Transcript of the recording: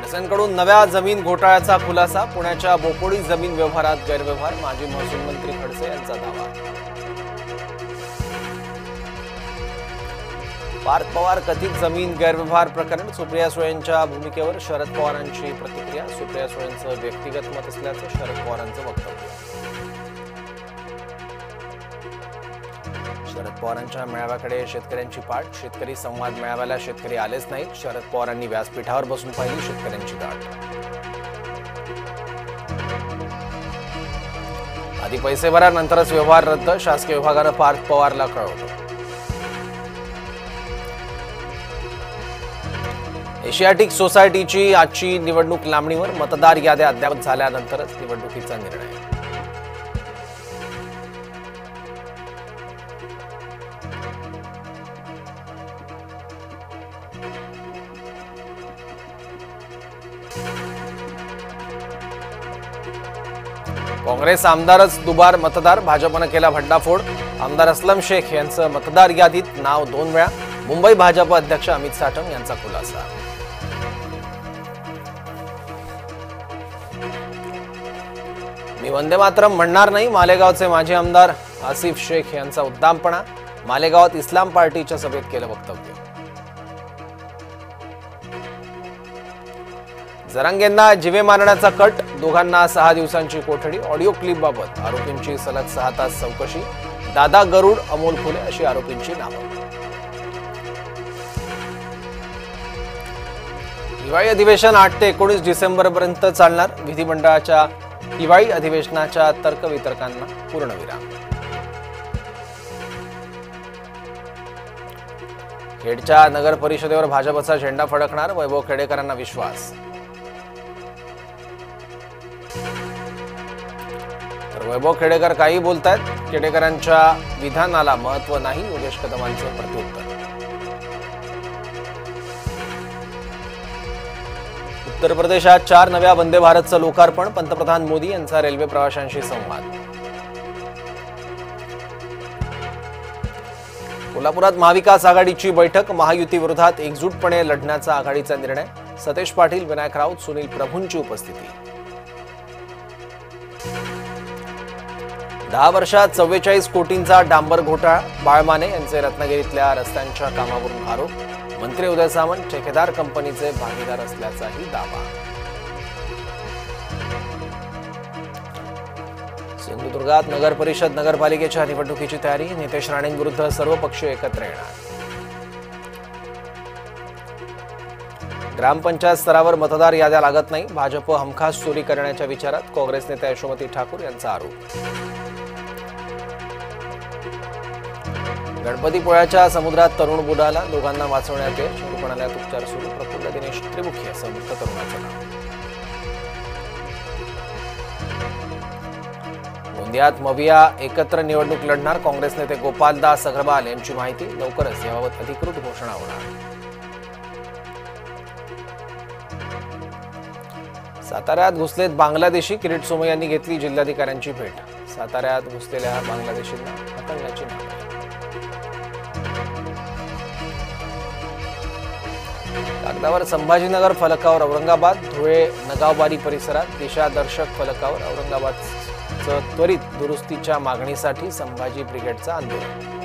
खडसेंकडून नव्या जमीन घोटाळ्याचा खुलासा। पुण्याच्या बोपोडी जमीन व्यवहारात गैरव्यवहार, माजी महसूल मंत्री खडसे यांचा दावा। पार्थ पवार कथित जमीन गैरव्यवहार प्रकरण, सुप्रिया सुळेंच्या भूमिकेवर शरद पवारांची प्रतिक्रिया। सुप्रिया सुळेंचं व्यक्तिगत मत असल्याचं शरद पवारांचं वक्तव्य। शरद पवारांच्या मेळाव्याकडे शेतकऱ्यांची पाठ, शेतकरी संवाद मेळाव्याला शेतकरी आलेच नाहीत। शरद पवारांनी व्यासपीठावर बसून पाहिली शेतकऱ्यांची गाठ। आधी पैसे भरा, नंतरच व्यवहार रद्द, शासकीय विभागानं पार्थ पवारला कळवलं। एशियाटिक सोसायटीची आजची निवडणूक लांबणीवर, मतदार याद्या अद्ययावत झाल्यानंतरच निवडणुकीचा निर्णय। काँग्रेस आमदारच दुबार मतदार, भाजपनं केला भंडाफोड। आमदार असलम शेख यांचं मतदार यादीत नाव 2 वेळा। मुंबई भाजप अध्यक्ष अमित साटम यांचा खुलासा। मी वंदे मातरम म्हणणार नाही, मालेगावचे माजी आमदार आसिफ शेख यांचा उद्दामपणा। मालेगावात इस्लाम पार्टीच्या सभेत केलं वक्तव्य। जरांगेंना जिवे मारण्याचा कट, दोघांना 6 दिवसांची कोठडी। ऑडिओ क्लिप बाबत आरोपींची सलग 6 तास चौकशी। दादा गरुड, अमोल फुले अशी आरोपींची नावं। हिवाळी अधिवेशन 8 ते 19 डिसेंबरपर्यंत चालणार। विधिमंडळाच्या हिवाळी अधिवेशनाच्या तर्कवितर्कांना पूर्णविराम। खेडच्या नगर परिषदेवर भाजपचा झेंडा फडकणार, वैभव खेडेकरांना विश्वास। तर वैभव खेडेकर काही बोलतायत, खेडेकरांच्या विधानाला महत्व नाही, योगेश कदमांचं प्रत्युत्तर। उत्तर प्रदेशात 4 नव्या वंदे भारतचं लोकार्पण, पंतप्रधान मोदी यांचा रेल्वे प्रवाशांशी संवाद। कोल्हापुरात महाविकास आघाडीची बैठक, महायुती विरोधात एकजूटपणे लढण्याचा आघाडीचा निर्णय। सतेज पाटील, विनायक राऊत, सुनील प्रभूंची उपस्थिती। 10 वर्षात 44 कोटींचा डांबर घोटाळा, बाळमाने यांचे रत्नागिरीतल्या रस्त्यांच्या कामावरून आरोप। मंत्री उदय सामंत ठेकेदार कंपनीचे भागीदार असल्याचाही दावा। सिंधुदुर्गात नगर परिषद नगरपालिकेच्या निवडणुकीची तयारी, नितेश राणेंविरुद्ध सर्व पक्ष एकत्र येणार। ग्रामपंचायत स्तरावर मतदार याद्या लागत नाही, भाजप हमखास चोरी करण्याच्या विचारात, काँग्रेस नेत्या यशोमती ठाकूर यांचा आरोप। गणपतीपुळ्याच्या समुद्रात तरुण बुडाला, दोघांना वाचवण्यात यश, रुग्णालयात उपचार सुरू। प्रफुल्ल दिनेश त्रिमुखी असं मृत तरुणाचं नाव। गोंदियात मविया एकत्र निवडणूक लढणार, काँग्रेस नेते गोपालदास अग्रवाल यांची माहिती, लवकरच याबाबत अधिकृत घोषणा होणार। साताऱ्यात घुसलेत बांगलादेशी, किरीट सोमय्या यांनी घेतली जिल्हाधिकाऱ्यांची भेट। साताऱ्यात घुसलेल्या बांगलादेशींना हाकलण्याची मागणी। कागदावर संभाजीनगर फलकावर औरंगाबाद, धुळे नगावबारी परिसरात दिशादर्शक फलकावर औरंगाबादचं त्वरित दुरुस्तीच्या मागणीसाठी संभाजी ब्रिगेडचं आंदोलन।